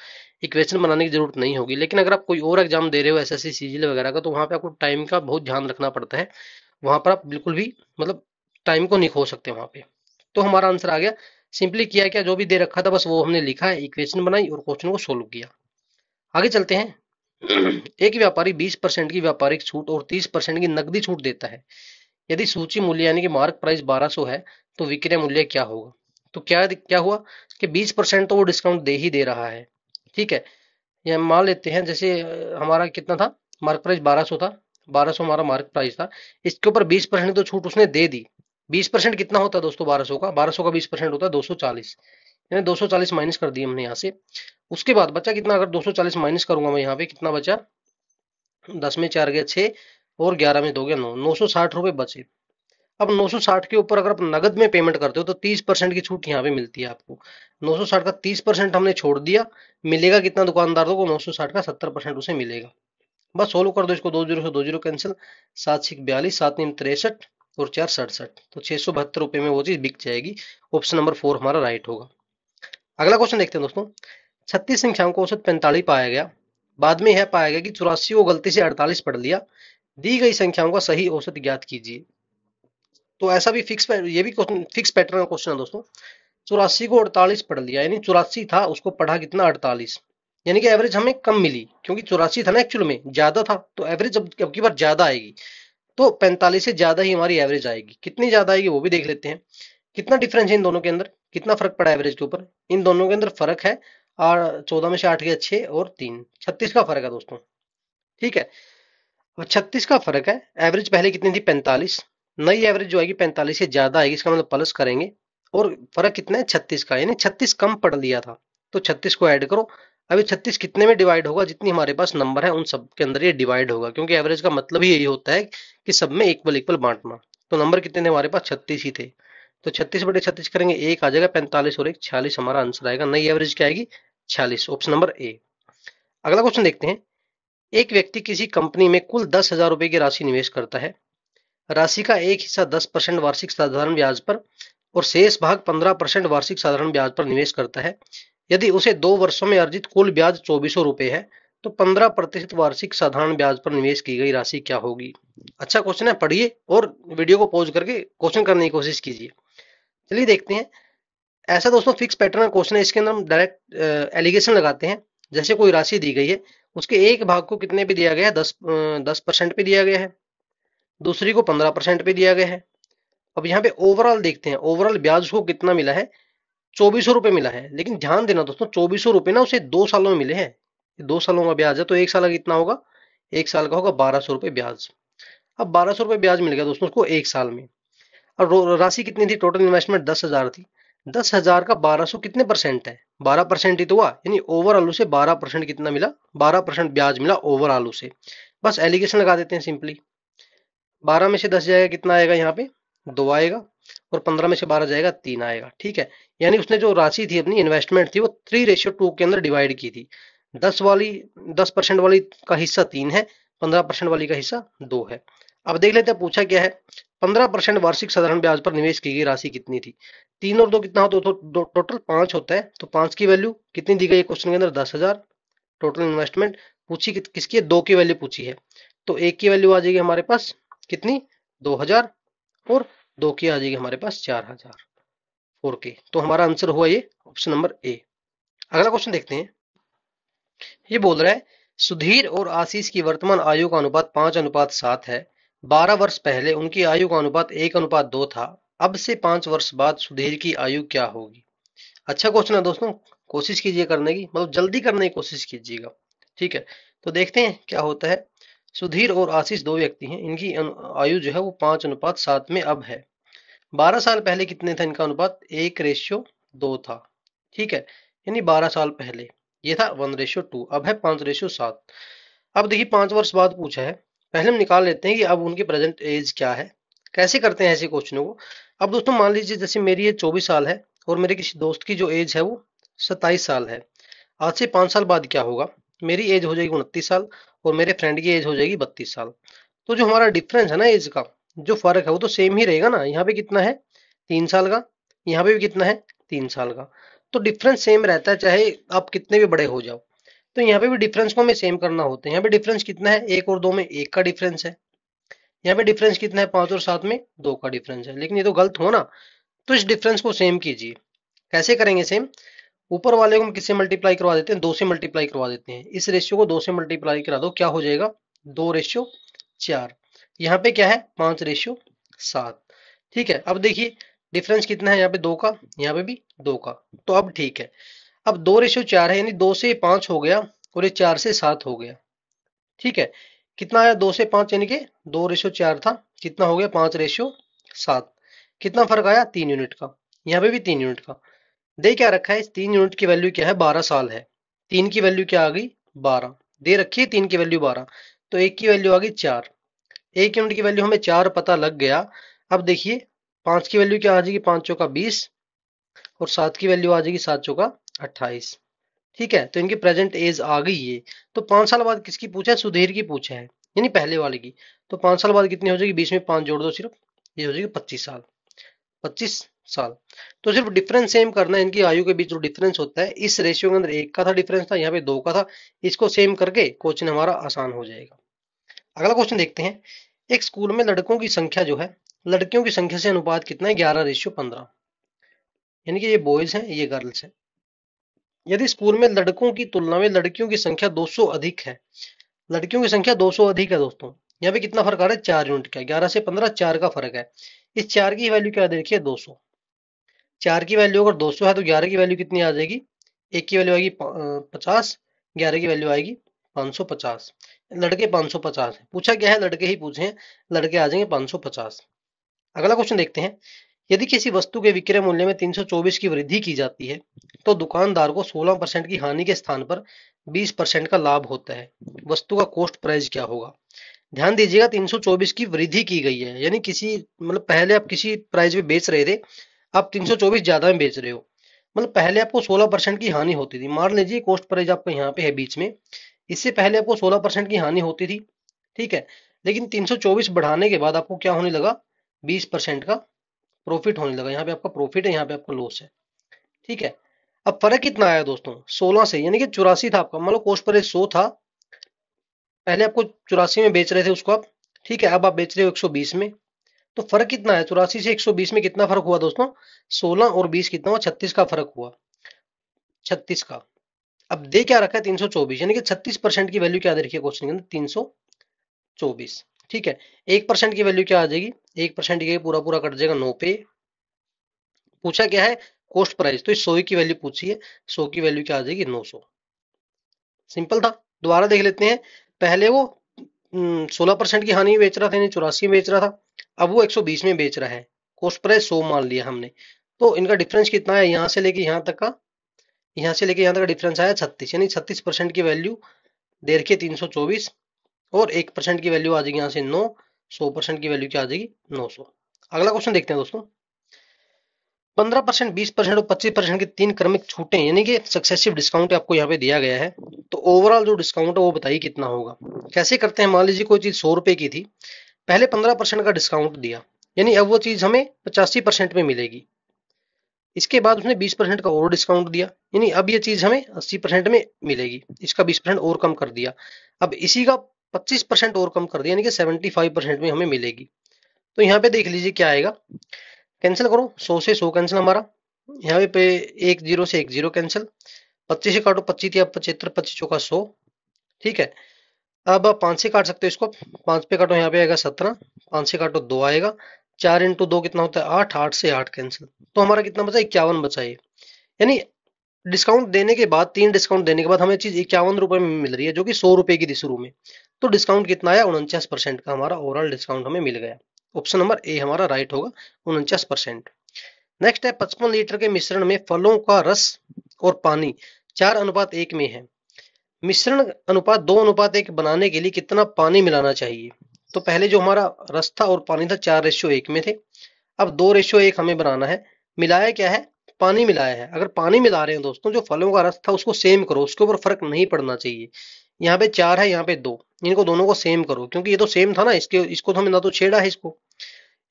Speaker 1: इक्वेशन बनाने की जरूरत नहीं होगी। लेकिन अगर आप कोई और एग्जाम दे रहे हो, एसएससी सीजीएल वगैरह का, तो वहां पे आपको टाइम का बहुत ध्यान रखना पड़ता है, वहां पर आप बिल्कुल भी मतलब टाइम को नहीं खो सकते वहां पे। तो हमारा आंसर आ गया, सिंपली किया क्या, जो भी दे रखा था बस वो हमने लिखा है, इक्वेशन बनाई और क्वेश्चन को सोल्व किया। आगे चलते हैं। एक व्यापारी 20% की व्यापारिक छूट और 30% की नकदी छूट देता है। यदि सूची मूल्य यानी कि मार्क प्राइस 1200 है तो विक्रय मूल्य क्या होगा। तो क्या क्या हुआ कि 20% तो वो डिस्काउंट दे ही दे रहा है। ठीक है, ये मान लेते हैं जैसे हमारा कितना था, मार्क प्राइस 1200 था, 1200 हमारा मार्क प्राइस था, इसके ऊपर 20% तो छूट उसने दे दी। 20% कितना होता है दोस्तों, 1200 का, 1200 का 20% होता है 240, यानी 240 माइनस कर दिए हमने यहाँ से। उसके बाद बचा कितना, अगर 240 माइनस करूंगा मैं यहाँ पे, कितना बचा, 10 में 4 गया 6, और 11 में 2 गया 9, 960 रुपए बचे। अब 960 के ऊपर अगर आप नगद में पेमेंट करते हो तो 30% की छूट यहाँ पे मिलती है आपको। 960 का 30% हमने छोड़ दिया, मिलेगा कितना दुकानदार को, 960 का 70% उसे मिलेगा। बस सोल्व कर दो इसको, दो जीरो से दो जीरो कैंसिल, 7×6 = 42, 7×3 = 63 और 4 = 67, तो 672 रुपए में वो चीज बिक जाएगी। ऑप्शन नंबर 4 हमारा राइट होगा। अगला क्वेश्चन देखते हैं दोस्तों। 36 संख्याओं को औसत 45 पाया गया, बाद में यह पाया गया कि 84 को गलती से 48 पढ़ लिया, दी गई संख्याओं का सही औसत ज्ञात कीजिए। तो ऐसा भी ये भी क्वेश्चन फिक्स पैटर्न का क्वेश्चन है दोस्तों। 84 को 48 पढ़ लिया, यानी 84 था उसको पढ़ा कितना, 48, यानी कि एवरेज हमें कम मिली, क्योंकि 84 था ना एक्चुअल में, ज्यादा था तो एवरेज अब की बार ज्यादा आएगी, तो 45 से ज्यादा ही हमारी एवरेज आएगी। कितनी ज्यादा आएगी वो भी देख लेते हैं, कितना डिफरेंस है इन दोनों के अंदर, कितना फर्क पड़ा एवरेज के ऊपर, इन दोनों के अंदर फर्क है, और 14 में से 8 गया 6 और 3, 36 का फर्क है दोस्तों। ठीक है, अब 36 का फर्क है, एवरेज पहले कितनी थी, 45, नई एवरेज जो आएगी 45 से ज्यादा आएगी, इसका मतलब प्लस करेंगे, और फर्क कितना है, 36 का, यानी 36 कम पढ़ लिया था, तो 36 को ऐड करो। अभी 36 कितने में डिवाइड होगा, जितनी हमारे पास नंबर है उन सब के अंदर ये डिवाइड होगा, क्योंकि एवरेज का मतलब ही यही होता है कि सब में इक्वल इक्वल बांटना। तो नंबर कितने थे हमारे पास, 36 ही थे, तो 36/36 करेंगे, एक आ जाएगा 45 और एक 46, हमारा आंसर आएगा, नई एवरेज क्या आएगी, 46, ऑप्शन नंबर ए। अगला क्वेश्चन देखते हैं। एक व्यक्ति किसी कंपनी में कुल 10,000 रुपए की राशि निवेश करता है, राशि का एक हिस्सा 10% वार्षिक साधारण ब्याज पर और शेष भाग 15% वार्षिक साधारण ब्याज पर निवेश करता है। यदि उसे 2 वर्षों में अर्जित कुल ब्याज 2400 रुपए है तो 15% वार्षिक साधारण ब्याज पर निवेश की गई राशि क्या होगी। अच्छा क्वेश्चन है, पढ़िए और वीडियो को पॉज करके क्वेश्चन करने की कोशिश कीजिए। चलिए देखते हैं। ऐसा दोस्तों फिक्स पैटर्न का क्वेश्चन है, इसके अंदर हम डायरेक्ट एलिगेशन लगाते हैं। जैसे कोई राशि दी गई है, उसके एक भाग को कितने पे दिया गया है, 10% पे दिया गया है, दूसरी को 15% पे दिया गया है। अब यहाँ पे ओवरऑल देखते हैं, ओवरऑल ब्याज को कितना मिला है, ₹2400 मिला है। लेकिन ध्यान देना दोस्तों, ₹2400 ना उसे 2 सालों में मिले हैं। 2 सालों का ब्याज है तो 1 साल का कितना होगा? 1 साल का होगा ₹1200 ब्याज। अब ₹1200 ब्याज मिल गया दोस्तों उसको 1 साल में। और राशि कितनी थी? टोटल इन्वेस्टमेंट 10,000 थी। 10,000 का 1200 कितने परसेंट है? 12% ही तो हुआ, यानी ओवरऑल उसे 12% कितना मिला? 12% ब्याज मिला ओवरऑल उसे। बस एलिगेशन लगा देते हैं सिंपली। 12 में से 10 जाएगा, कितना आएगा यहाँ पे? 2 आएगा। और 15 में से 12 जाएगा, 3 आएगा। ठीक है, यानी उसने जो राशि थी अपनी इन्वेस्टमेंट थी वो 3:2 के अंदर डिवाइड की थी। 10% वाली का हिस्सा 3 है, 15% वाली का हिस्सा 2 है। अब देख लेते हैं पूछा क्या है। 15% वार्षिक साधारण ब्याज पर निवेश की गई राशि कितनी थी? 3 और 2 कितना होता है? तो टोटल 5 होता है। तो 5 की वैल्यू कितनी दी गई है क्वेश्चन के अंदर? 10,000। टोटल इन्वेस्टमेंट पूछी किसकी है? 2 की वैल्यू पूछी है। तो 1 की वैल्यू आ जाएगी हमारे पास कितनी? 2,000। और 2 की आ जाएगी हमारे पास 4,000 4K। तो हमारा आंसर हुआ ये ऑप्शन नंबर ए। अगला क्वेश्चन देखते हैं। ये बोल रहा है सुधीर और आशीष की वर्तमान आयु का अनुपात 5:7 है। 12 वर्ष पहले उनकी आयु का अनुपात 1:2 था। अब से 5 वर्ष बाद सुधीर की आयु क्या होगी? अच्छा क्वेश्चन है दोस्तों, कोशिश कीजिए करने की, मतलब जल्दी करने की कोशिश कीजिएगा। ठीक है, तो देखते हैं क्या होता है। सुधीर और आशीष दो व्यक्ति हैं, इनकी आयु जो है वो 5:7 में अब है। 12 साल पहले कितने था इनका अनुपात? 1:2 था। ठीक है, यानी 12 साल पहले ये था 1:2, अब है 5:7। अब देखिए 5 वर्ष बाद पूछा है। पहले हम निकाल लेते हैं कि अब उनकी प्रेजेंट एज क्या है। कैसे करते हैं ऐसे क्वेश्चनों को? अब दोस्तों मान लीजिए जैसे मेरी एज 24 साल है और मेरे किसी दोस्त की जो एज है वो 27 साल है। आज से 5 साल बाद क्या होगा? मेरी एज हो जाएगी 29 साल और मेरे फ्रेंड की एज हो जाएगी 32 साल। तो जो हमारा डिफरेंस है ना एज का, जो फर्क है वो तो सेम ही रहेगा ना। यहाँ पे कितना है? 3 साल का। यहाँ पे भी कितना है? 3 साल का। तो डिफरेंस सेम रहता है चाहे आप कितने भी बड़े हो जाओ। तो यहाँ पे भी डिफरेंस को हमें सेम करना होता है। यहाँ पे डिफरेंस कितना है? 1 और 2 में 1 का डिफरेंस है। यहाँ पे डिफरेंस कितना है? 5 और 7 में 2 का डिफरेंस है। लेकिन ये तो गलत हुआ ना। तो इस डिफरेंस को सेम कीजिए। कैसे करेंगे सेम? ऊपर वाले को हम किससे मल्टीप्लाई करवा देते हैं? 2 से मल्टीप्लाई करवा देते हैं। इस रेशियो को 2 से मल्टीप्लाई करा दो, क्या हो जाएगा? 2:4। यहाँ पे क्या है? 5:7। ठीक है, अब देखिए डिफरेंस कितना है? यहाँ पे 2 का, यहाँ पे भी 2 का। तो अब ठीक है, अब 2:4 है, यानी 2 से 5 हो गया और ये 4 से 7 हो गया। ठीक है, कितना आया? 2 से 5 यानी कि 2:4 था, कितना हो गया? 5:7। कितना फर्क आया? 3 यूनिट का। यहाँ पे भी 3 यूनिट का। दे क्या रखा है? इस 3 यूनिट की वैल्यू क्या है? 12 साल है। 3 की वैल्यू क्या आ गई? 12। दे रखी है 3 की वैल्यू 12, तो 1 की वैल्यू आ गई 4। 1 यूनिट की वैल्यू हमें 4 पता लग गया। अब देखिए 5 की वैल्यू क्या आ जाएगी? 5 चौका 20 और 7 की वैल्यू आ जाएगी 7 चौका 28। ठीक है, तो इनकी प्रेजेंट एज आ गई ये। तो 5 साल बाद किसकी पूछा है? सुधीर की पूछा है, यानी पहले वाले की। तो 5 साल बाद कितनी हो जाएगी? 20 में 5 जोड़ दो सिर्फ, ये हो जाएगी 25 साल। 25 साल। तो सिर्फ डिफरेंस सेम करना है, इनकी आयु के बीच जो डिफरेंस होता है। इस रेशियो के अंदर 1 का था डिफरेंस था, यहाँ पे 2 का था। इसको सेम करके क्वेश्चन हमारा आसान हो जाएगा। अगला क्वेश्चन देखते हैं। एक स्कूल में लड़कों की संख्या जो है लड़कियों की संख्या से अनुपात कितना है? 11:15। यानी कि ये बॉयज हैं, ये गर्ल्स हैं। यदि स्कूल में लड़कों की तुलना में लड़कियों की संख्या 200 अधिक है, लड़कियों की संख्या 200 अधिक है दोस्तों, यहाँ पे कितना फर्क आ रहा है? 4 यूनिट का। 11 से 15 4 का फर्क है। इस 4 की वैल्यू क्या देखिए? 200। 4 की वैल्यू अगर 200 है तो 11 की वैल्यू कितनी आ जाएगी? 1 की वैल्यू आएगी 50, 11 की वैल्यू आएगी 550। लड़के 550 है, पूछा क्या है? लड़के ही पूछे हैं, लड़के आ जाएंगे 550। अगला क्वेश्चन देखते हैं। यदि किसी वस्तु के विक्रय मूल्य में 324 की वृद्धि की जाती है तो दुकानदार को 16% की हानि के स्थान पर 20% का लाभ होता है। वस्तु का कॉस्ट प्राइस क्या होगा? ध्यान दीजिएगा, 324 की वृद्धि की गई है, यानी किसी मतलब पहले आप किसी प्राइस में बेच रहे थे, आप 324 ज्यादा में बेच रहे हो। मतलब पहले आपको 16% की हानि होती थी। मान लीजिए कॉस्ट प्राइस आपका यहाँ पे है बीच में, इससे पहले आपको 16% की हानि होती थी। ठीक है, लेकिन 324 बढ़ाने के बाद आपको क्या होने लगा? 20% का प्रॉफिट होने लगा। यहाँ पे आपका प्रॉफिट है, यहाँ पे आपका लॉस है। ठीक है, अब फर्क कितना आया दोस्तों? 16 से, यानी कि 84 था आपका। मान लो कॉस्ट प्राइस 100 था, पहले आपको 84 में बेच रहे थे उसको आप। ठीक है, अब आप बेच रहे हो 120 में। तो फर्क कितना है? 84 से 120 में कितना फर्क हुआ दोस्तों? 16 और 20 कितना हुआ? 36 का फर्क हुआ। 36 का। अब दे क्या रखा है? 324, यानी कि 36% की वैल्यू क्या दे रखी है क्वेश्चन के अंदर? 324। ठीक है, 1% की वैल्यू क्या आ जाएगी? 1% ये पूरा पूरा कट जाएगा 9 पे। पूछा क्या है? कॉस्ट प्राइस, तो इस 100 की वैल्यू पूछी है, 100 की वैल्यू क्या आ जाएगी 900। सिंपल था। दोबारा देख लेते हैं। पहले वो 16% की हानि में बेच रहा था, यानी 84 में बेच रहा था, अब वो 120 में बेच रहा है, कॉस्ट प्राइस 100 मान लिया हमने। तो इनका डिफरेंस कितना है, यहाँ से लेके यहाँ तक का, यहाँ से लेके यहाँ तक का डिफरेंस आया 36, यानी 36% की वैल्यू दे रखी है 324, और 1% की वैल्यू आ जाएगी यहाँ से 9, 100% की वैल्यू क्या आ जाएगी 900। अगला क्वेश्चन देखते हैं दोस्तों। 15%, 20% और 25% की तीन क्रमिक छूटें, यानी कि सक्सेसिव डिस्काउंट आपको यहाँ पे दिया गया है। तो ओवरऑल जो डिस्काउंट है वो बताइए कितना होगा। कैसे करते हैं, मान लीजिए कोई चीज 100 रुपए की थी, पहले 15% का डिस्काउंट दिया, यानी अब वो चीज हमें 85% में मिलेगी। इसके बाद उसने 20% का और डिस्काउंट दिया, यानी अब ये चीज हमें 80% में मिलेगी। इसका 20% और कम कर दिया, अब इसी का 25% और कम कर दिया, यानी कि 75% में हमें मिलेगी। तो यहाँ पे देख लीजिए क्या आएगा, कैंसिल करो, 100 से 100 कैंसिल हमारा, यहाँ पे 1 0 से 1 0 कैंसिल, 25 से काटो 25 या 75, 25 चौका 100, ठीक है। अब आप 5 से काट सकते हो इसको, 5 पे काटो यहाँ पे आएगा 17, 5 से काटो 2 आएगा, 4 इंटू 2 कितना होता है 8, 8 से 8 कैंसिल, तो हमारा कितना बचा 51 बचा ये। यानी डिस्काउंट देने के बाद, 3 डिस्काउंट देने के बाद हमें चीज 51 रुपए में मिल रही है, जो कि 100 रुपए की थी शुरू में। तो डिस्काउंट कितना आया 49% का, हमारा ओवरऑल डिस्काउंट हमें मिल गया। ऑप्शन नंबर ए हमारा राइट होगा, 49%। नेक्स्ट है 55 लीटर के मिश्रण में फलों का रस और पानी 4:1 में है, मिश्रण अनुपात 2:1 बनाने के लिए कितना पानी मिलाना चाहिए। तो पहले जो हमारा रस था और पानी था 4:1 में थे, अब 2:1 हमें बनाना है। मिलाया क्या है, पानी मिलाया है। अगर पानी मिला रहे हैं दोस्तों, जो फलों का रस था उसको सेम करो, उसके ऊपर फर्क नहीं पड़ना चाहिए। यहाँ पे 4 है, यहाँ पे 2, इनको दोनों को सेम करो, क्योंकि ये तो सेम था ना, इसको तो हमने ना तो छेड़ा है,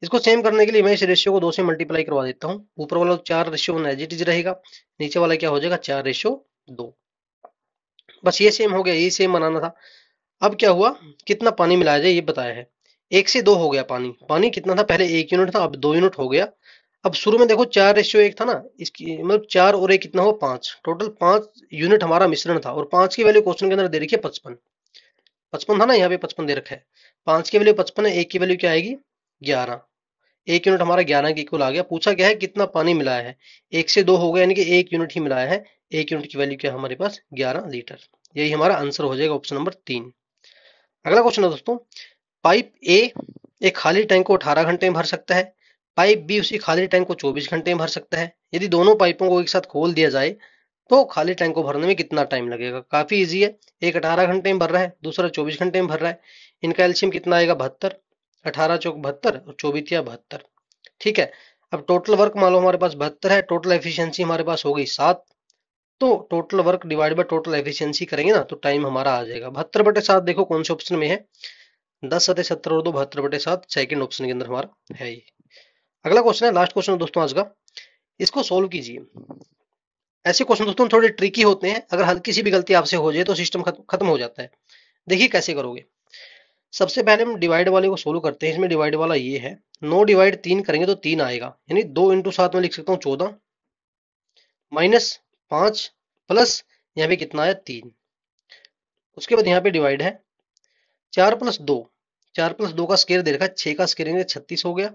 Speaker 1: इसको सेम करने के लिए मैं इस रेशियो को 2 से मल्टीप्लाई करवा देता हूँ। ऊपर वाला 4:1 एज इट इज रहेगा, नीचे वाला क्या हो जाएगा 4:2। बस ये सेम हो गया, ये सेम बनाना था। अब क्या हुआ, कितना पानी मिलाया जाए ये बताया है। 1 से 2 हो गया पानी, पानी कितना था पहले 1 यूनिट था, अब 2 यूनिट हो गया। अब शुरू में देखो 4:1 था ना, इसकी मतलब 4 और 1 कितना हो 5, टोटल 5 यूनिट हमारा मिश्रण था, और 5 की वैल्यू क्वेश्चन के अंदर दे रखी है 55, 55 था ना, यहाँ पे 55 दे रखा है। 5 की वैल्यू 55 है, 1 की वैल्यू क्या आएगी 11, 1 यूनिट हमारा 11 के इक्वल आ गया। पूछा क्या है कितना पानी मिलाया है, 1 से 2 हो गया, यानी कि 1 यूनिट ही मिलाया है। 1 यूनिट की वैल्यू क्या है हमारे पास 11 लीटर। यही हमारा आंसर हो जाएगा, ऑप्शन नंबर 3। अगला क्वेश्चन है दोस्तों, पाइप ए एक खाली टैंक को 18 घंटे में भर सकता है, पाइप बी उसी खाली टैंक को 24 घंटे में भर सकता है। यदि दोनों पाइपों को एक साथ खोल दिया जाए तो खाली टैंक को भरने में कितना टाइम लगेगा। काफी इजी है, एक 18 घंटे में भर रहा है, दूसरा 24 घंटे में भर रहा है। इनका एलसीएम कितना आएगा 72, 18 चौक 72 और 24 या 72, ठीक है। अब टोटल वर्क मान लो हमारे पास 72 है, टोटल एफिशिएंसी हमारे पास हो गई 7, तो total work divide by total efficiency करेंगे ना, तो टाइम हमारा आ जाएगा 72/7। देखो कौन से ऑप्शन में है, 10 × 7 = 70 और 2 72/7 सेकंड ऑप्शन के अंदर हमारा है ये। अगला क्वेश्चन है, लास्ट क्वेश्चन है दोस्तों आज का, इसको सोल्व कीजिए। ऐसे क्वेश्चन दोस्तों थोड़े ट्रिकी होते हैं, अगर हल्की सी भी गलती आपसे हो जाए तो सिस्टम खत्म हो जाता है। देखिए कैसे करोगे। सबसे पहले हम डिवाइड वाले को सोल्व करते हैं। इसमें डिवाइड वाला ये है, 9 डिवाइड 3 करेंगे तो 3 आएगा, यानी 2 × 7 में लिख सकता हूँ 14, -5 प्लस यहाँ पे कितना है 3। उसके बाद यहाँ पे डिवाइड है 4 + 2, 4 + 2 का स्क्वायर दे रखा है, 6 का स्क्वायर 36 हो गया।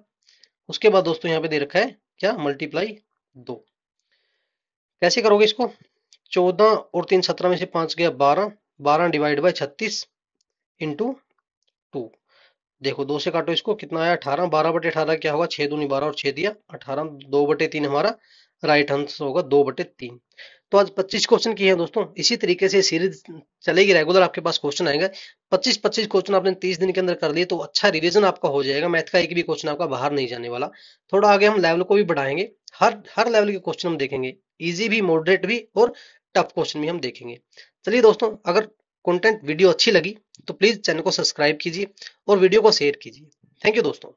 Speaker 1: उसके बाद दोस्तों यहाँ पे दे रखा है क्या मल्टीप्लाई 2। कैसे करोगे इसको, 14 और 3 17 में से 5 गया 12, 12 डिवाइड बाय 36 इंटू 2। देखो 2 से काटो इसको, कितना आया 18, 12/18 क्या होगा 6 दूनी 12 और 6 दिया 18, 2/3 हमारा राइट आंसर होगा 2/3। तो आज 25 क्वेश्चन किए हैं दोस्तों। इसी तरीके से सीरीज चलेगी, रेगुलर आपके पास क्वेश्चन आएंगे। 25-25 क्वेश्चन आपने 30 दिन के अंदर कर लिए तो अच्छा रिवीजन आपका हो जाएगा, मैथ का एक भी क्वेश्चन आपका बाहर नहीं जाने वाला। थोड़ा आगे हम लेवल को भी बढ़ाएंगे, हर लेवल के क्वेश्चन हम देखेंगे, इजी भी, मॉडरेट भी और टफ क्वेश्चन भी हम देखेंगे। चलिए दोस्तों, अगर कंटेंट वीडियो अच्छी लगी तो प्लीज चैनल को सब्सक्राइब कीजिए और वीडियो को शेयर कीजिए। थैंक यू दोस्तों।